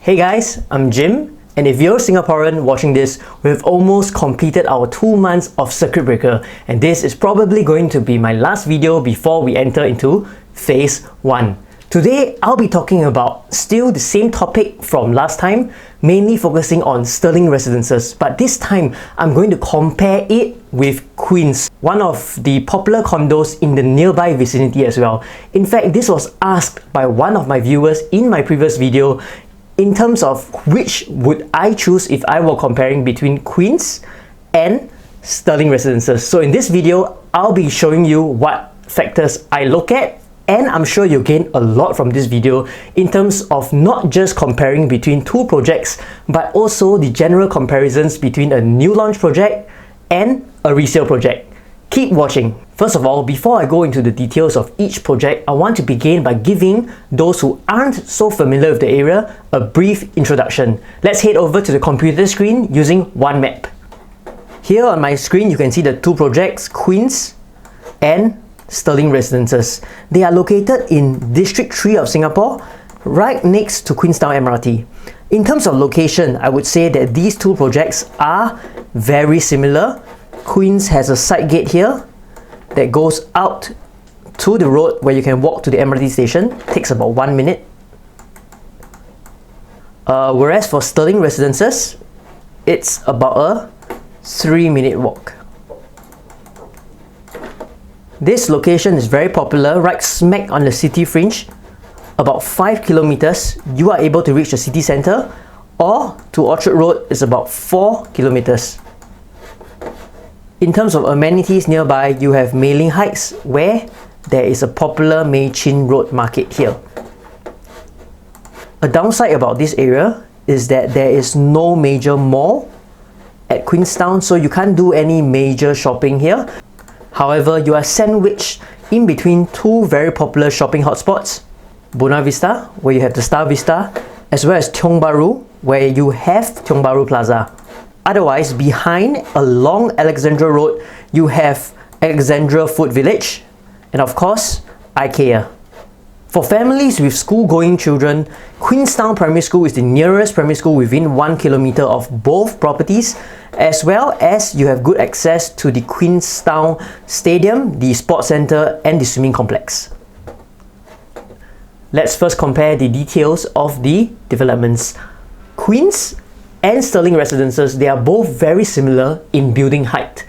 Hey guys, I'm Jim, and if you're Singaporean watching this, we've almost completed our 2 months of circuit breaker, and this is probably going to be my last video before we enter into phase 1. Today, I'll be talking about still the same topic from last time, mainly focusing on Stirling Residences, but this time I'm going to compare it with Queens, one of the popular condos in the nearby vicinity as well. In fact, this was asked by one of my viewers in my previous video in terms of which would I choose if I were comparing between Queens and Stirling Residences. So in this video, I'll be showing you what factors I look at, and I'm sure you'll gain a lot from this video in terms of not just comparing between two projects, but also the general comparisons between a new launch project and a resale project. Keep watching. First of all, before I go into the details of each project, I want to begin by giving those who aren't so familiar with the area a brief introduction. Let's head over to the computer screen using one map. Here on my screen, you can see the two projects, Queens and Stirling Residences. They are located in District 3 of Singapore, right next to Queenstown MRT. In terms of location, I would say that these two projects are very similar. Queens has a side gate here that goes out to the road where you can walk to the MRT station. Takes about 1 minute. Whereas for Stirling Residences, it's about a 3-minute walk. This location is very popular, right smack on the city fringe. About 5 kilometers, you are able to reach the city center, or to Orchard Road is about 4 kilometers. In terms of amenities nearby, you have Mei Ling Heights, where there is a popular Mei Chin Road market here. A downside about this area is that there is no major mall at Queenstown, so you can't do any major shopping here. However, you are sandwiched in between two very popular shopping hotspots, Buona Vista, where you have the Star Vista, as well as Tiong Bahru, where you have Tiong Bahru Plaza. Otherwise, behind along Alexandra Road, you have Alexandra Food Village, and of course, IKEA. For families with school-going children, Queenstown Primary School is the nearest primary school within 1 kilometer of both properties, as well as you have good access to the Queenstown Stadium, the Sports Centre, and the swimming complex. Let's first compare the details of the developments. Queens and Stirling Residences, they are both very similar in building height.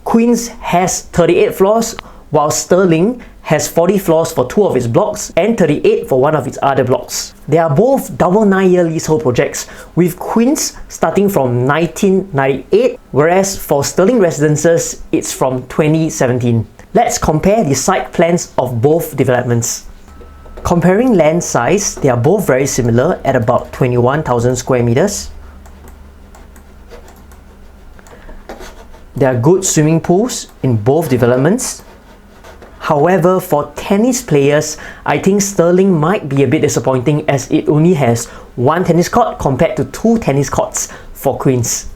Queens has 38 floors, while Stirling has 40 floors for 2 of its blocks and 38 for one of its other blocks. They are both double 9-year leasehold projects, with Queens starting from 1998, whereas for Stirling Residences, it's from 2017. Let's compare the site plans of both developments. Comparing land size, they are both very similar at about 21,000 square meters. There are good swimming pools in both developments. However, for tennis players, I think Stirling might be a bit disappointing as it only has 1 tennis court compared to 2 tennis courts for Queens.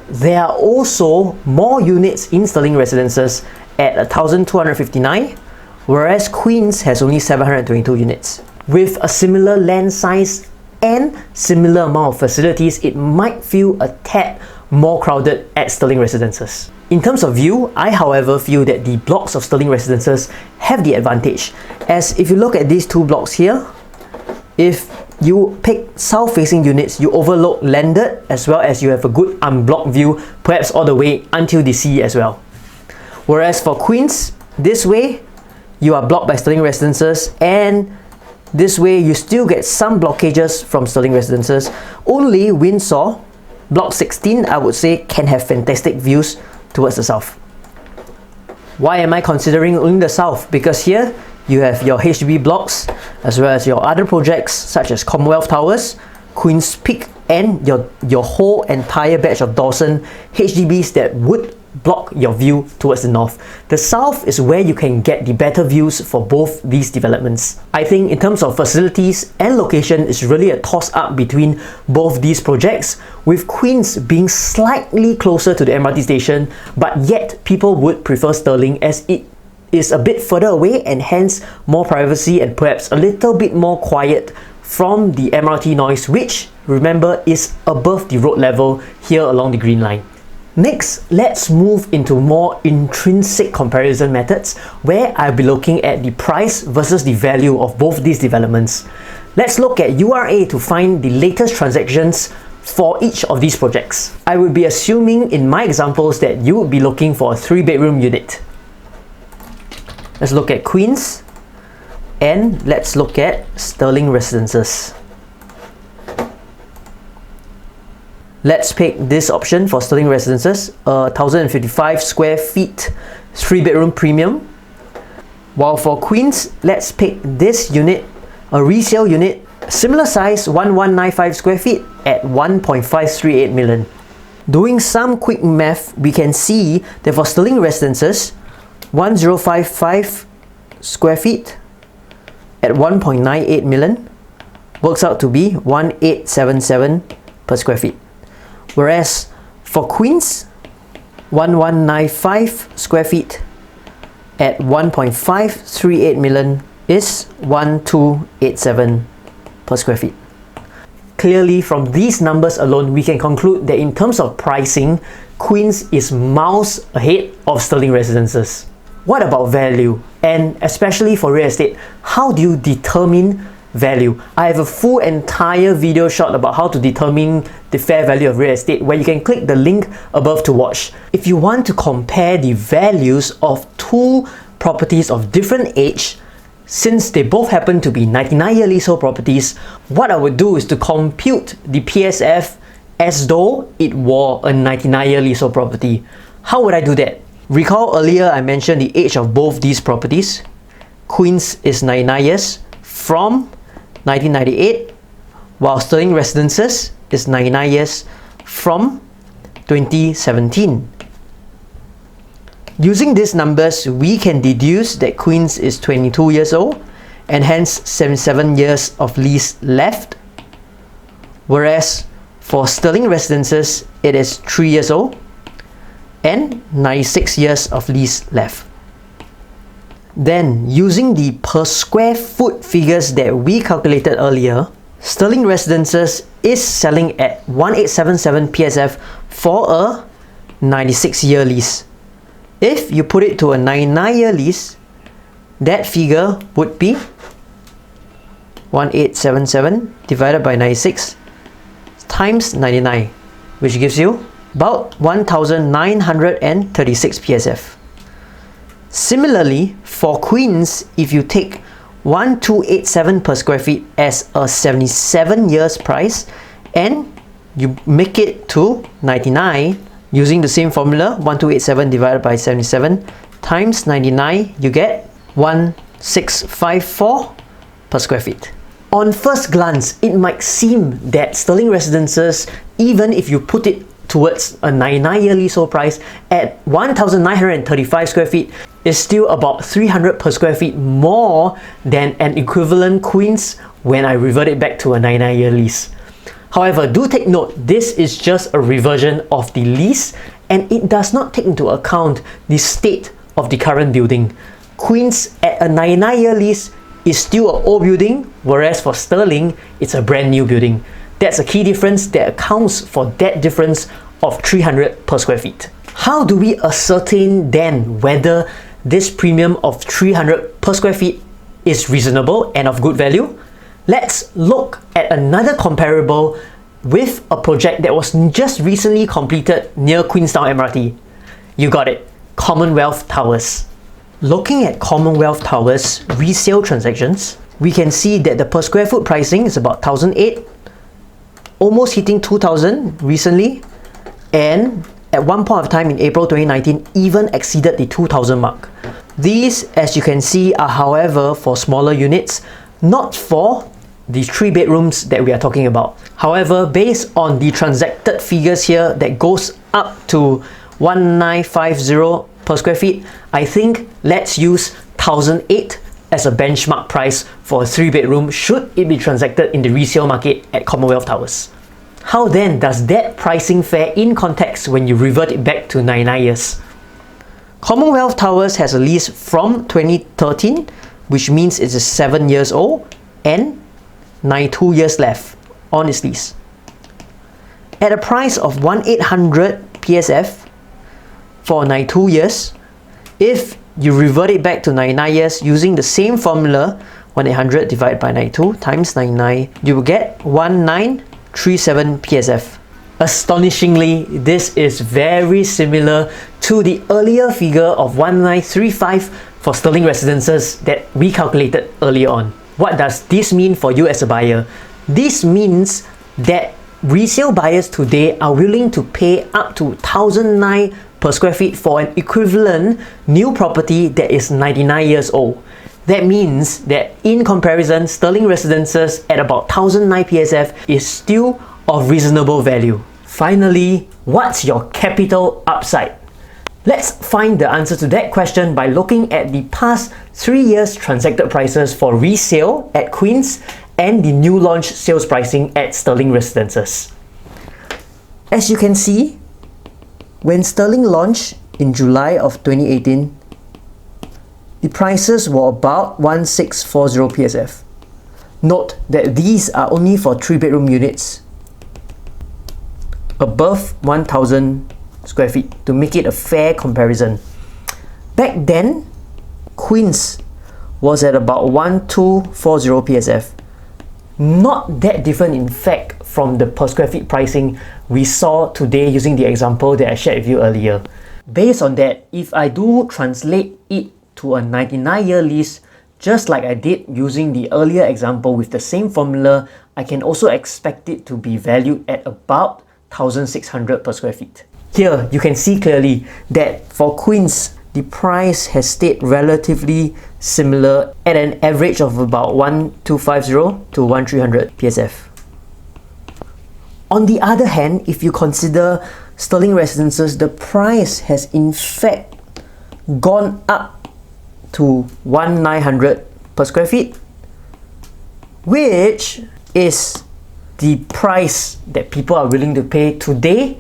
There are also more units in Stirling Residences at 1,259, whereas Queens has only 722 units. With a similar land size and similar amount of facilities, it might feel a tad more crowded at Stirling Residences. In terms of view, I however feel that the blocks of Stirling Residences have the advantage, as if you look at these two blocks here, if you pick south-facing units, you overlook landed as well as you have a good unblocked view, perhaps all the way until the sea as well. Whereas for Queens, this way you are blocked by Stirling Residences, and this way you still get some blockages from Stirling Residences. Only Windsor, Block 16, I would say, can have fantastic views towards the south. Why am I considering only the south? Because here you have your HDB blocks as well as your other projects such as Commonwealth Towers, Queen's Peak, and your whole entire batch of Dawson HDBs that would block your view towards the north. The south is where you can get the better views for both these developments. I think in terms of facilities and location, it's really a toss-up between both these projects, with Queens being slightly closer to the MRT station, but yet people would prefer Stirling as it is a bit further away and hence more privacy and perhaps a little bit more quiet from the MRT noise, which remember, is above the road level here along the green line. Next, let's move into more intrinsic comparison methods where I'll be looking at the price versus the value of both these developments. Let's look at URA to find the latest transactions for each of these projects. I would be assuming in my examples that you would be looking for a 3-bedroom unit. Let's look at Queens and let's look at Stirling Residences. Let's pick this option for Stirling Residences, 1,055 square feet, 3-bedroom premium. While for Queens, let's pick this unit, a resale unit, similar size, 1,195 square feet at 1.538 million. Doing some quick math, we can see that for Stirling Residences, 1,055 square feet at 1.98 million works out to be 1,877 per square feet. Whereas for Queens, 1,195 square feet at 1.538 million is 1,287 per square feet. Clearly, from these numbers alone, we can conclude that in terms of pricing, Queens is miles ahead of Stirling Residences. What about value? And especially for real estate, how do you determine value? I have a full entire video shot about how to determine the fair value of real estate, where you can click the link above to watch. If you want to compare the values of two properties of different age, since they both happen to be 99-year leasehold properties, what I would do is to compute the PSF as though it were a 99-year leasehold property. How would I do that? Recall earlier I mentioned the age of both these properties. Queens is 99 years from 1998, while Stirling Residences is 99 years from 2017. Using these numbers, we can deduce that Queens is 22 years old and hence 77 years of lease left, whereas for Stirling Residences, it is 3 years old and 96 years of lease left. Then, using the per square foot figures that we calculated earlier, Stirling Residences is selling at 1,877 PSF for a 96-year lease. If you put it to a 99-year lease, that figure would be 1,877 divided by 96 times 99, which gives you about 1,936 PSF. Similarly, for Queens, if you take 1,287 per square feet as a 77 years price and you make it to 99 using the same formula, 1,287 divided by 77 times 99, you get 1,654 per square feet. On first glance, it might seem that Stirling Residences, even if you put it towards a 99-year leasehold price at 1,935 square feet, is still about 300 per square feet more than an equivalent Queens when I revert it back to a 99-year lease. However, do take note, this is just a reversion of the lease and it does not take into account the state of the current building. Queens at a 99-year lease is still an old building, whereas for Stirling, it's a brand new building. That's a key difference that accounts for that difference of 300 per square feet. How do we ascertain then whether this premium of 300 per square feet is reasonable and of good value? Let's look at another comparable with a project that was just recently completed near Queenstown MRT. You got it, Commonwealth Towers. Looking at Commonwealth Towers resale transactions, we can see that the per square foot pricing is about 1,008, almost hitting 2,000 recently, and at one point of time in April 2019 even exceeded the 2,000 mark. These, as you can see, are however for smaller units, not for the 3 bedrooms that we are talking about. However, based on the transacted figures here that goes up to 1,950 per square feet, I think let's use 1,008 as a benchmark price for a 3 bedroom should it be transacted in the resale market at Commonwealth Towers. How then does that pricing fare in context when you revert it back to 99 years? Commonwealth Towers has a lease from 2013, which means it is 7 years old and 92 years left on its lease. at a price of 1,800 PSF for 92 years. If you revert it back to 99 years using the same formula, 1,800 divided by 92 times 99, you will get 1937 PSF. Astonishingly, this is very similar to the earlier figure of 1935 for Stirling Residences that we calculated earlier on. What does this mean for you as a buyer? This means that resale buyers today are willing to pay up to 1,009 per square feet for an equivalent new property that is 99 years old. That means that in comparison, Stirling Residences at about 1,009 PSF is still of reasonable value. Finally, what's your capital upside? Let's find the answer to that question by looking at the past 3 years transacted prices for resale at Queens and the new launch sales pricing at Stirling Residences. As you can see, when Stirling launched in July of 2018, the prices were about 1,640 PSF. Note that these are only for 3-bedroom units above 1,000 square feet to make it a fair comparison. Back then, Queens was at about 1,240 PSF. Not that different in fact from the per square feet pricing we saw today using the example that I shared with you earlier. Based on that, if I do translate it to a 99-year lease, just like I did using the earlier example with the same formula, I can also expect it to be valued at about 1,600 per square feet. Here, you can see clearly that for Queens, the price has stayed relatively similar at an average of about 1,250 to 1,300 PSF. On the other hand, if you consider Stirling Residences, the price has in fact gone up to 1,900 per square feet, which is the price that people are willing to pay today,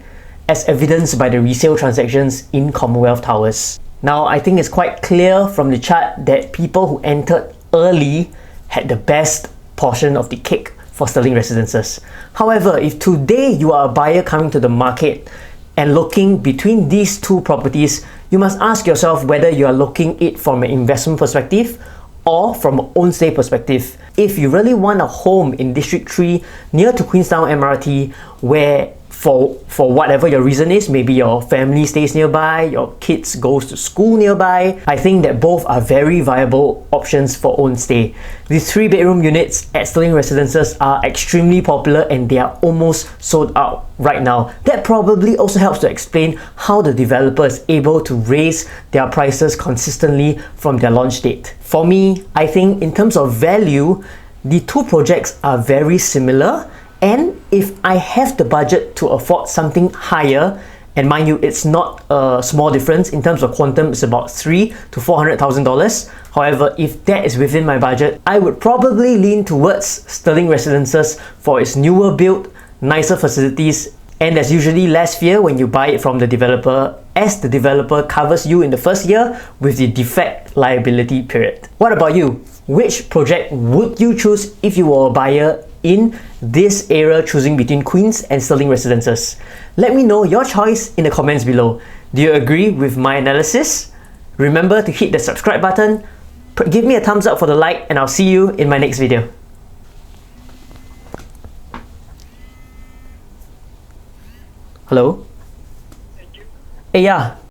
as evidenced by the resale transactions in Commonwealth Towers. Now, I think it's quite clear from the chart that people who entered early had the best portion of the cake for Stirling Residences. However, if today you are a buyer coming to the market and looking between these two properties, you must ask yourself whether you are looking at it from an investment perspective or from an own stay perspective. If you really want a home in District 3 near to Queenstown MRT, where for whatever your reason is, maybe your family stays nearby, your kids goes to school nearby, I think that both are very viable options for own stay. The 3-bedroom units at Stirling Residences are extremely popular and they are almost sold out right now. That probably also helps to explain how the developer is able to raise their prices consistently from their launch date. For me, I think in terms of value, the two projects are very similar. And if I have the budget to afford something higher, and mind you, it's not a small difference in terms of quantum, it's about $300,000 to $400,000. However, if that is within my budget, I would probably lean towards Stirling Residences for its newer build, nicer facilities, and there's usually less fear when you buy it from the developer, as the developer covers you in the first year with the defect liability period. What about you? Which project would you choose if you were a buyer in this area, choosing between Queens and Stirling Residences? Let me know your choice in the comments below. Do you agree with my analysis? Remember to hit the subscribe button, give me a thumbs up for the like, and I'll see you in my next video. Hello? Hey, yeah,